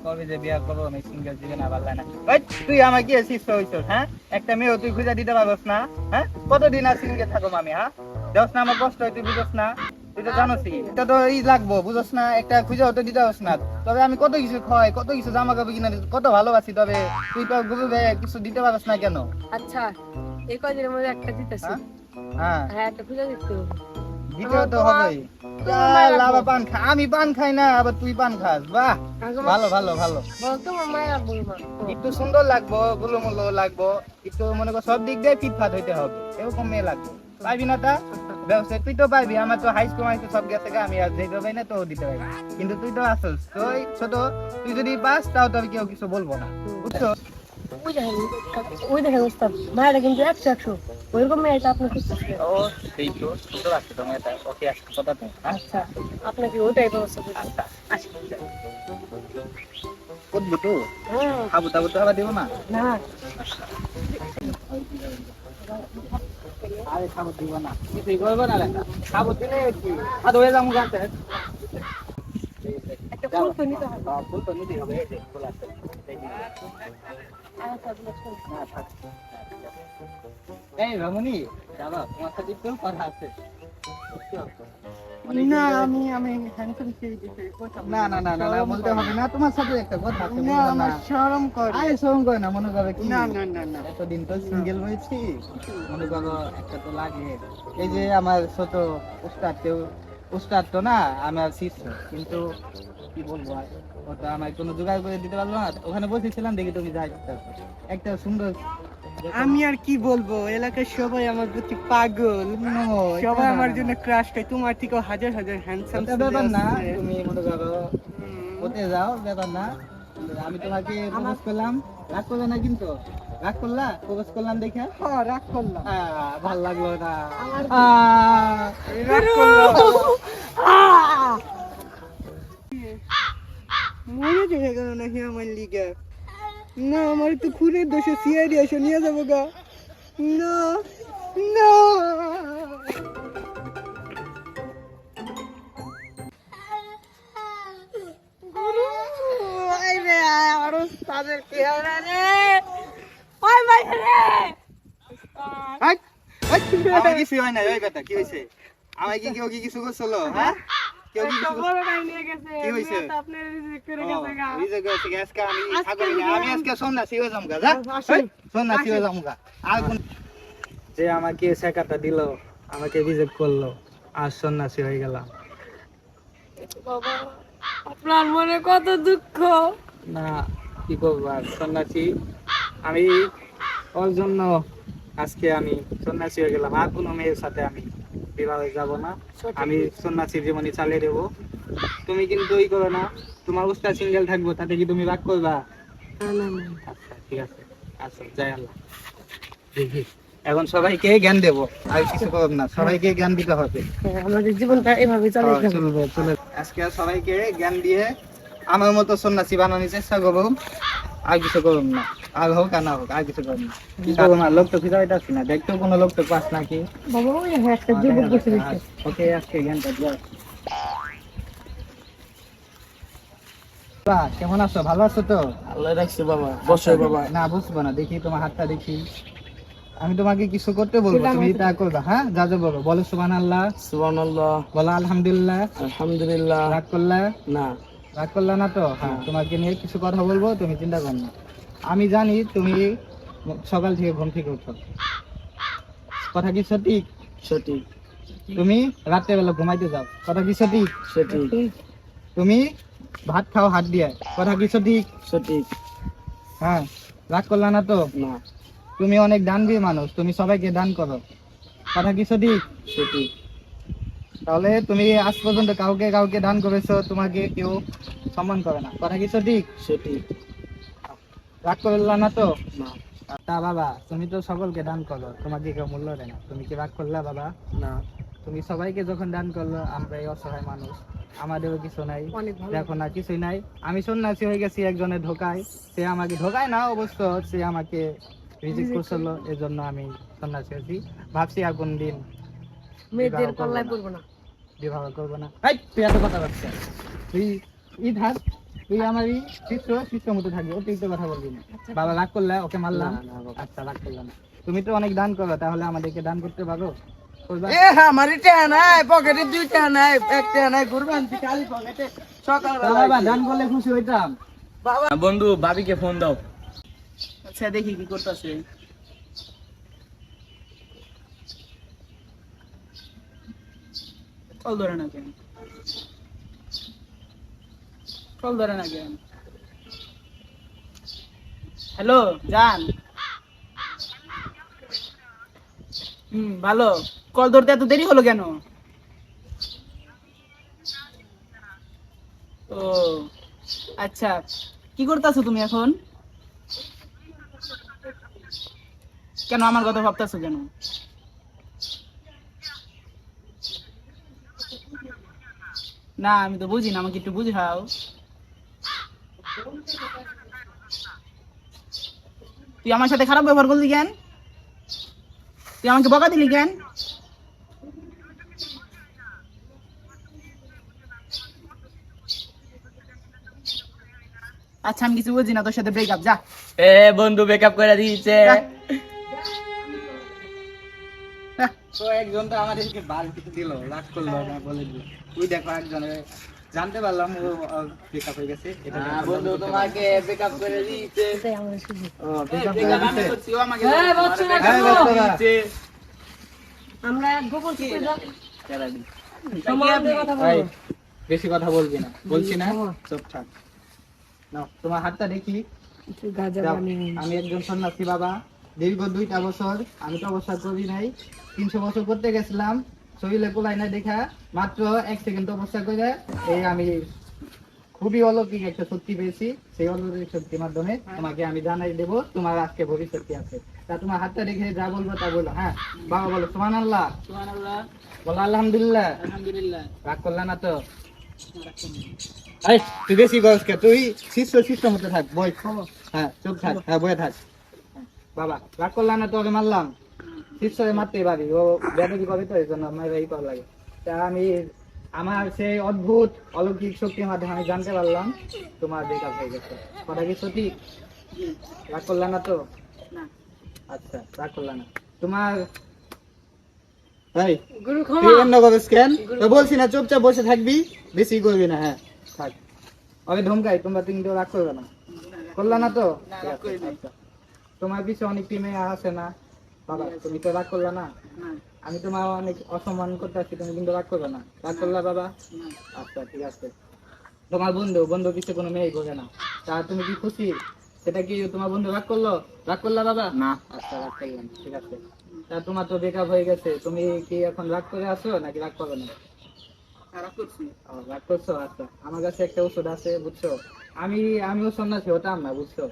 কবে যে বিয়া করবো আমি সিঙ্গেল জীবন আবার না। তুই আমাকে কি শিষ্য হইছস? হ্যাঁ, একটা মেয়ে তুই খুঁজে দিতে পারবস না? হ্যাঁ, কতদিন আর সিঙ্গেল থাকবো আমি? হ্যাঁ, দেখ না আমার কষ্ট হয়, তুই বুঝস না? তুই তো জানোসই এটা তো লাগবো, বুঝস না? একটা খুঁজে হতে দিতে পারস না। তবে আমি কত কিছু খাই, কত কিছু জামা কাপড় কিনা দিই, কত ভালোবাসি, তবে তুই তো গুরু ভাই কিছু দিতে পারস না কেন? আচ্ছা, এই কয়দিনের মধ্যে একটা দিতেছি। হ্যাঁ হ্যাঁ, হ্যাঁ, একটা খুঁজে দিতে হবে। দিতেও তো হবেই। আবার পান খা, আমি পান খাই না, আবার তুই পান খাস? বাহ, ভালো ভালো ভালো। বল তোমার মায়া বলবা। একটু সুন্দর লাগবো, গুলোমুলো লাগবো, একটু মনে কর সব দিক দিয়ে ফিটফাট হইতে হবে, এরকম মেয়ে লাগবে। পাইবি না তা ব্যবসায় তুই তো পাইবি। আমার তো হাই স্কুল মাইতে সব গেছে, আমি আর যেতে পারি না, তো দিতে পারি। কিন্তু তুই তো আসস, তুই ছোট, তুই যদি পাস তাও তো আমি কেউ কিছু বলবো না, বুঝছো? ওই দেখেন ওস্তাদ, মায়েরা কিন্তু 100 ওইরকম মেয়েটা আপনি খুঁজতেছেন। ও সেই তো সুন্দর আছে তো মেয়েটা, ওকে আসছে কথা তো। আচ্ছা, আপনাকে ওটাই ব্যবস্থা করতে হবে। আচ্ছা আসি বুঝবো তো, হ্যাঁ, খাবো তাবো তো আবার দিব না। না আরে খাবো দিব না, কিছুই করবো না লেখা, খাবো দিলে কি আর হয়ে যাবো গাছে। একটা ফুল তো নিতে হবে। ফুল তো নিতেই হবে, এই যে ফুল আছে। আচ্ছা, বুঝলাম। এই রমণী, যাবা তোমার সাথে একটু কথা আছে। না, আমি হ্যান্ডসাম কে দিতে কথা না না না না না, বলতে হবে না, তোমার সাথে একটা কথা আছে, না, বলবো না। আমার শরম করে। আরে শরম করে না, মনে করো কি না না না না, এতদিন তো সিঙ্গেল হয়েছি, মনে করো একটা তো লাগে। এই যে আমার ছোট উস্তাদ তো না, আমার শিষ্য, কিন্তু কি বলবো আর, ও তো আমায় কোনো জোগাড় করে দিতে পারলো না। ওখানে বসেছিলাম, দেখি তুমি যাই একটা সুন্দর। আমি আর কি বলবো, এলাকার সবাই আমার প্রতি পাগল। সবাই আমার জন্য ক্রাশ খায়। তোমার থেকেও হাজার হাজার হ্যান্ডসাম এটা ব্যাপার না, তুমি মনে করো হতে যাও, ব্যাপার না। আমি তোমাকে প্রপোজ করলাম, রাগ করলে না কিন্তু? রাগ করলা? প্রপোজ করলাম দেখে রাগ করলাম। ভাল লাগলো না? রাগ করলাম। মনে দেখে গেল নাকি আমার লিগা? না, আমার তো খুনের দোষে সিআইডি এসে নিয়ে যাবো গা। না না, আমার কিছু হয় না, ওই কথা কি হয়েছে? আমায় কি কেউ কি কিছু করছিল? হ্যাঁ, কেউ কি কিছু কি হয়েছে? রিজেক্ট হয়েছে কি? আজকে আমি থাকবো না, আমি আজকে সন্ন্যাসী হয়ে যাবো গা, যা সন্ন্যাসী হয়ে যাবো গা। আর কোন যে আমাকে শেখাটা দিল, আমাকে রিজেক্ট করলো, আর সন্ন্যাসী হয়ে গেলাম। বাবা, আপনার মনে কত দুঃখ। না, কি করবো আর, সন্ন্যাসী আমি, ওর জন্য আজকে আমি সন্ন্যাসী হয়ে গেলাম। আর কোনো মেয়ের সাথে আমি বিবাহে যাব না, আমি সন্ন্যাসীর জীবনী চালিয়ে দেবো। তুমি কিন্তু ওই করো না, তোমার উস্তাদ সিঙ্গেল থাকবো, তাতে কি তুমি রাগ করবা? আচ্ছা ঠিক আছে, আচ্ছা যাই আল্লাহ। দেখি এখন সবাইকে জ্ঞান দেবো, আর কিছু করব না, সবাইকে জ্ঞান দিতে হবে। আমাদের জীবনটা এভাবে চালিয়ে যাবে। চলবে চলে, আজকে সবাইকে জ্ঞান দিয়ে আমার মতো সন্ন্যাসী বানানোর চেষ্টা করবো। আর কিছু করুন না, আর হোক আর না হোক, আর কিছু করুন না। কি করবো না, লোক তো খুঁজে পাইতাছি না, দেখতেও কোনো লোক তো পাস নাকি? বাবা, ওই একটা যুবক বসে রয়েছে। ওকে, আজকে জ্ঞানটা দিও। কেমন আছো? ভালো আছো তো? আল্লাহ রাখছে বাবা, বসো বাবা। না বুঝবো না, দেখি তোমার হাতটা দেখি। আমি তোমাকে কিছু করতে বলবো, তুমি তা করবা। হ্যাঁ, যা যা বলো, বলো সুবহানাল্লাহ। সুবহানাল্লাহ। বলো আলহামদুলিল্লাহ। আলহামদুলিল্লাহ। রাগ করলা? না। রাগ করলা না তো? হ্যাঁ, তোমাকে নিয়ে কিছু কথা বলবো, তুমি চিন্তা করো না। আমি জানি তুমি সকাল থেকে ঘুম থেকে উঠো, কথা কি সঠিক? সঠিক। তুমি রাত্রেবেলা ঘুমাইতে যাও, কথা কি সঠিক? সঠিক। তুমি ভাত খাও হাত দিয়ে, কথা কি সঠিক? সঠিক। হ্যাঁ, রাগ করলা না তো? না। তুমি অনেক দানবী মানুষ, তুমি সবাইকে দান করো, কথা কি সঠিক? সঠিক। তাহলে তুমি আজ পর্যন্ত কাউকে কাউকে দান করেছো, তোমাকে কেউ সম্মান করে না, কথা কি সঠিক? সঠিক। রাগ করলা না তো? না। তা বাবা, তুমি তো সকলকে দান করো, তোমাকে কেউ মূল্য দেয় না, তুমি কি রাগ করলা বাবা? না। তুমি সবাইকে যখন দান করলো, আমরা এই অসহায় মানুষ, আমাদেরও কিছু নাই, অনেক ভালো। দেখো না কিছুই নাই। আমি সন্ন্যাসী হয়ে গেছি একজনের ধোকায়, সে আমাকে ধোকায় না অবশ্য, সে আমাকে রিজেক্ট করছিল, এজন্য আমি সন্ন্যাসী হয়েছি। ভাবছি আর কোন দিন মেয়েদের পাল্লায় পড়বো না। বিবাহ করবো না। এই তুই এত কথা বলছিস, তুই ঈদ হাত তুই আমারই শিষ্য মতো থাকবি, অতিরিক্ত কথা বলবি না। বাবা রাগ করলে ওকে মারলাম। আচ্ছা রাগ করলাম না। তুমি তো অনেক দান করো, তাহলে আমাদেরকে দান করতে পারো? করবা? এ আমারই টাকা নাই, পকেটে 2 টাকা নাই, 1 টাকা নাই, কুরবান দি খালি পকেটে তা সকালবেলা বাবা দান করলে খুশি হইতাম। বাবা। বন্ধু ভাবিকে ফোন দাও। আচ্ছা দেখি কি করতেছে। কল ধরে না কেন? কল ধরে না কেন? হ্যালো জান। ভালো। কল ধরতে এত দেরি হলো কেন? ও আচ্ছা, কি করতেছো তুমি এখন? কেন আমার কথা ভাবতেছো কেন? না আমি তো বুঝি না, আমাকে একটু বুঝাও। তুই আমার সাথে খারাপ ব্যবহার করলি কেন? তুই আমাকে বকা দিলি কেন? আচ্ছা আমি কিছু বুঝি না, তোর সাথে ব্রেকআপ, যা। এ বন্ধু ব্রেকআপ করে দিয়েছে। তো একজন তো আমাদেরকে বাল কিছু দিল, রাগ করলো না, বলে দিল। তুই দেখো একজনে জানতে পারলাম ও ব্রেকআপ হয়ে গেছে। এটা হ্যাঁ, বন্ধু তোমাকে ব্রেকআপ করে দিয়েছে। ও ব্রেকআপ breakup করে আমি দিছে। করছি, ও আমাকে হ্যাঁ, বলছে। বাচ্চারা। আমরা গোপন সূত্রে এই, বেশি কথা বলবি না, বলছি না, চুপ থাক। নাও তোমার হাতটা দেখি। দাও। আমি একজন সন্ন্যাসী বাবা, দীর্ঘ 2টা বছর আমি তপস্যা করি নাই, 300 বছর করতে গেছিলাম, শরীরে কোলাই না দেখা মাত্র 1 সেকেন্ড তপস্যা করে এই আমি খুবই অলৌকিক একটা শক্তি পেয়েছি। সেই অলৌকিক শক্তির মাধ্যমে তোমাকে আমি জানাই দেবো তোমার আজকে ভবিষ্যৎ কি আছে। তা তোমার হাতটা দেখে যা বলবো তা বলো। হ্যাঁ বাবা বলো সুবহানাল্লাহ, সুবহানাল্লাহ, বলো আলহামদুলিল্লাহ। আলহামদুলিল্লাহ। রাগ করলা না তো? এই তুই বেশি বয়স কে, তুই শিষ্য মতো থাক, বই। হ্যাঁ চুপ থাক, হ্যাঁ বয়ে থাক। বাবা রাগ করলা না তো? ওকে মারলাম, শিষ্যরে মারতেই পারি, ও বেদবি করে তো এই জন্য আমার এই করা লাগে। তা আমি আমার সেই অদ্ভুত অলৌকিক শক্তির মাধ্যমে আমি জানতে পারলাম তোমার ব্রেকআপ হয়ে গেছে। কথা কি সঠিক? রাগ করলা না তো? না। আচ্ছা রাগ করলা না। তোমার এই গুরু তুই অন্য করিস কেন? তো বলছি না চুপচাপ বসে থাকবি, বেশি করবি না। হ্যাঁ থাক। ওকে ধমকাই, তোমরা কিন্তু রাগ করবে না, করলা না তো? না, রাগ করি নাই। আচ্ছা। তোমার পিছনে অনেক মেয়ে আসে না বাবা, তুমি তো রাগ করলা না? না, আমি তোমার অনেক অসম্মান করতে আসছি, তুমি কিন্তু রাগ করবে না? রাগ করলা বাবা? না। আচ্ছা ঠিক আছে। তোমার বন্ধু পিছনে কোনো মেয়ে ঘোরে না, তা তুমি কি খুশি? সেটা কি তোমার বন্ধু রাগ করলো? রাগ করলা বাবা? না। আচ্ছা রাগ করলাম, ঠিক আছে। তা তোমার তো ব্রেকআপ হয়ে গেছে, তুমি কি এখন রাগ করে আসো নাকি রাগ করবে না? রাগ করছি। ও, রাগ করছো? আচ্ছা আমার কাছে একটা ওষুধ আছে বুঝছো। আমিও সন্ন্যাসী হতাম না বুঝছো,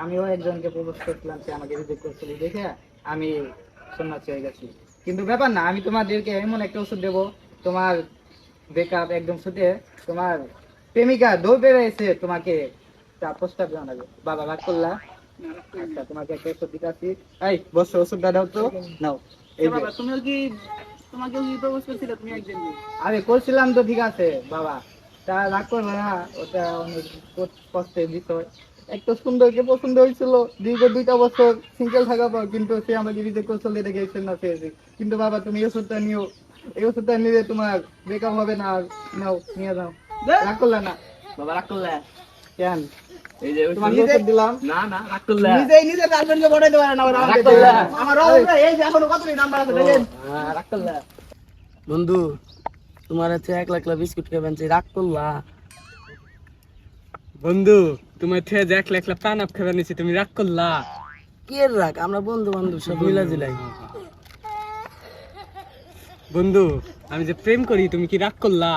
আমিও একজনকে প্রপোজ করছিলাম, সে আমাকে রিজেক্ট করছিল দেখে আমি সন্ন্যাসী হয়ে গেছি। কিন্তু ব্যাপার না, আমি তোমাদেরকে এমন একটা ওষুধ দেবো, তোমার ব্রেকআপ একদম ছুটে তোমার প্রেমিকা দৌড়ে এসে তোমাকে তা প্রস্তাব জানাবে। বাবা রাগ করলা? না, রাগ করি নাই। আচ্ছা তোমাকে একটা ওষুধ দিতে আসি। এই বসো, ওষুধটা দাও তো, নাও। এই যে বাবা তুমিও কি, তোমাকেও কি প্রপোজ করছিলে তুমি একদিন? আরে করছিলাম তো, ঠিক আছে বাবা, তা রাগ করবে না, ওটা অনেক কষ্টের বিষয়। একটা সুন্দরকে পছন্দ হয়েছিল, দীর্ঘ 2টা বছর সিঙ্গেল থাকার পর, কিন্তু সে আমাকে রিজেক্ট করছিল, এটা গেছে না পেয়েছি। কিন্তু বাবা তুমি এই ওষুধটা নিও, এই ওষুধটা নিলে তোমার ব্রেকআপ হবে না। আর নাও, নিয়ে যাও। রাগ করলে না? বাবা রাগ করলে? কেন? এই যে তোমাকে ওষুধ দিলাম। না না রাগ করলে? নিজের গার্লফ্রেন্ডকে পড়াইতে পারে না, ওরা রাগ আমাকে করলে? দেয় না। আমার অবস্থা এই যে এখনো কতটি নাম্বার আছে দেখেন। হ্যাঁ, রাগ করলে? বন্ধু তোমার হচ্ছে 1 লাখ বিস্কুট খাবেন, রাগ করলা? বন্ধু তোমার থেকে যে 1 লাখ পান আপ খাবার নিছি, তুমি রাগ করলা? কি এর রাগ? আমরা বন্ধু বান্ধব সব মিলা জিলাই। বন্ধু আমি যে প্রেম করি, তুমি কি রাগ করলা?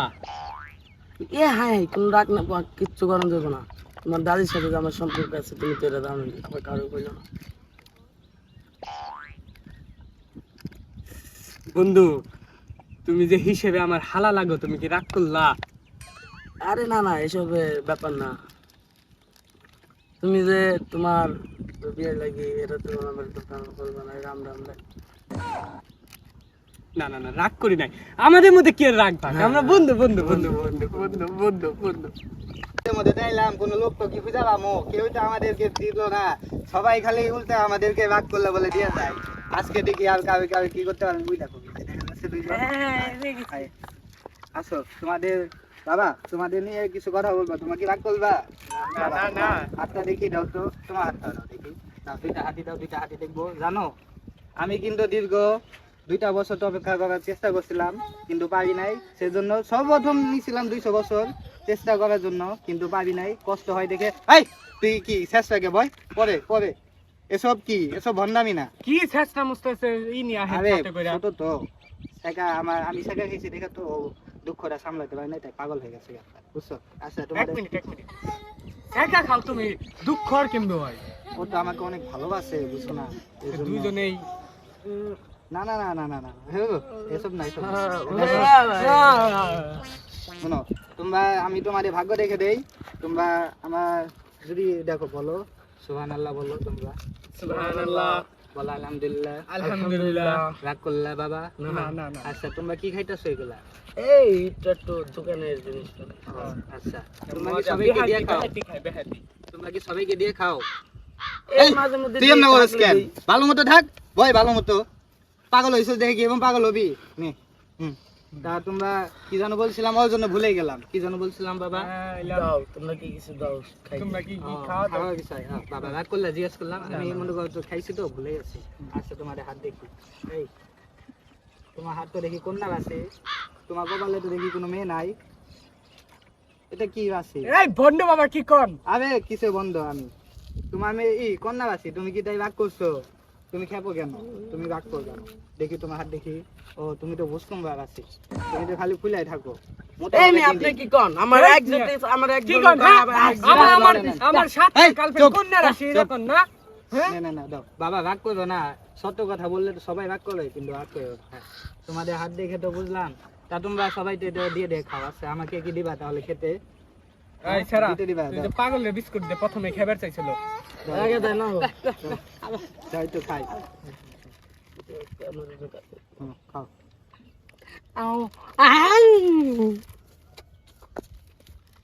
এ হাই, কোন রাগ না, কিচ্ছু করানো যাবে না। তোমার দাদির সাথে যে আমার সম্পর্ক আছে, তুমি তো এটা জানো, আবার কারো কইলো না। বন্ধু তুমি যে হিসেবে আমার হালা লাগো, তুমি কি রাগ করলা? আরে না না, এসবের ব্যাপার না। তুমি যে তোমার বিয়ে লাগি, এটা তো আমার দোকান করবে না, রাম রাম রাম। না না না, রাগ করি নাই, আমাদের মধ্যে কি আর রাগ ভাগ, আমরা বন্ধু বন্ধু বন্ধু বন্ধু বন্ধু বন্ধু বন্ধু। এর মধ্যে চাইলাম কোনো লোক তো কি খুঁজে পাবো, কেউ তো আমাদেরকে দিল না, সবাই খালি উল্টা আমাদেরকে ভাগ করলে বলে দিয়ে যায়। আজকে দেখি আর কাউকে কাউকে কি করতে পারবে বুঝলা কবি দেখা যাচ্ছে দুইজন। আয়, আসো তোমাদের বাবা তোমাদের নিয়ে কিছু কথা বলবো, তোমার কি রাগ করবা? না। হাতটা দেখি দাও তো, তোমার হাতটা দাও দেখি, দাও দুইটা হাতি দাও, দুইটা হাতি দেখবো। জানো আমি কিন্তু দীর্ঘ 2টা বছর তো অপেক্ষা করার চেষ্টা করছিলাম কিন্তু পারি নাই, সেজন্য সর্বপ্রথম নিয়েছিলাম 200 বছর চেষ্টা করার জন্য কিন্তু পারি নাই, কষ্ট হয় দেখে। এই তুই কি শেষ থেকে বয় পরে পরে এসব কি, এসব ভন্ডামি না। কি চেষ্টা মুস্তাছে ই নিয়া হে আরে সাথে কইরা ছোট তো আমি শেখা খেয়েছি দেখে তো ও দুঃখটা সামলাতে পারে না, তাই পাগল হয়ে গেছে গাছটা, বুঝছো? আচ্ছা এক তোমাদের মিনিট একা খাও তুমি, দুঃখ আর কেমনে হয়? ও তো আমাকে অনেক ভালোবাসে, বুঝছো না? এই জন্য- দুইজনেই না না না না না না এসব না, এসব না। শোনো তোমরা, আমি তোমাদের ভাগ্য দেখে দেই, তোমরা আমার যদি দেখো বলো সুবহানাল্লাহ, বলো তোমরা সুবহানাল্লাহ, বলো আলহামদুলিল্লাহ। আলহামদুলিল্লাহ। রাগ করলা বাবা? না না না, আচ্ছা তোমরা কি খাইতেছো এগুলা? এইটা তো দোকানের জিনিসটা। আচ্ছা তোমরা কি সবাইকে দিয়ে খাও? বেহাতি তোমরা কি সবাইকে দিয়ে খাও? এই মাঝে মধ্যে তুই এমন করস কেন? ভালো মতো থাক, ভয় ভালো মতো। পাগল হইছিস দেখে কি এবং পাগল হবি নে। তা তোমরা কি জানো বলছিলাম, ওর জন্য ভুলে গেলাম, কি জানো বলছিলাম বাবা? দাও, তোমরা কি কিছু দাও খাই। তোমরা কি ও, খাওয়া দাও? খাওয়ার বিষয়, হ্যাঁ, বাবা রাগ করলে জিজ্ঞেস করলাম, আমি মনে করো তো খাইছি তো ভুলে গেছি। আচ্ছা তোমাদের হাত দেখি, এই তোমার হাত তো দেখি কন্যা আছে, তোমার কপালে তো দেখি কোনো মেয়ে নাই, এটা কি আছে? এই বন্ধ বাবা কি কোন? আরে কিসে বন্ধ, আমি তোমার মেয়ে কন্যা আছি, তুমি কি তাই রাগ করছো? তুমি খেপো কেন, তুমি রাগ করো কেন? দেখি তোমার হাত দেখি, ও তুমি তো বুঝতাম রাগ আছি, তুমি তো খালি ফুলাই থাকো। এই মেয়ে আপনি কি কোন? আমার এক যেতে আমার এক কি কোন? আমার সাথে এই, গার্লফ্রেন্ড চুপ, কোন রাশি চুপ। এরকম না? না না না দাও বাবা, রাগ করো না, সত্য কথা বললে তো সবাই রাগ করে, কিন্তু রাগ করো না। হ্যাঁ, তোমাদের হাত দেখে তো বুঝলাম, তা তোমরা সবাই তো এটা দিয়ে খাও। আচ্ছা আমাকে কি দিবা তাহলে খেতে? এই ছাড়া দিতে দিবা? তুই যে পাগলের বিস্কুট দে প্রথমে খাবার চাইছিল। আগে দেয় না যাই তো খাই। খাও।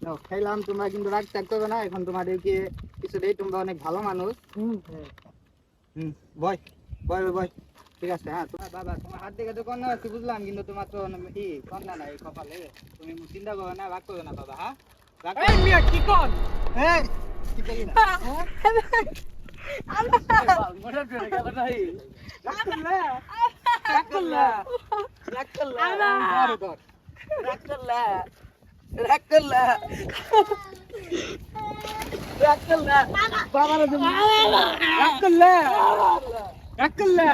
নাও, খাইলাম, তোমরা কিন্তু রাগ ত্যাগ করবে না, এখন তোমাদেরকে কিছু দেই, তোমরা অনেক ভালো মানুষ। বয় বয় বয়, ঠিক আছে। হ্যাঁ তোমার বাবা, তোমার হাত দেখে তো কন্যা আছে বুঝলাম, কিন্তু তোমার তো কন্যা নাই কপালে, তুমি চিন্তা করো না, রাগ করো না বাবা। হ্যাঁ রাগ এই মিয়া কি কোন? এই, কি করি না? রাগ করলে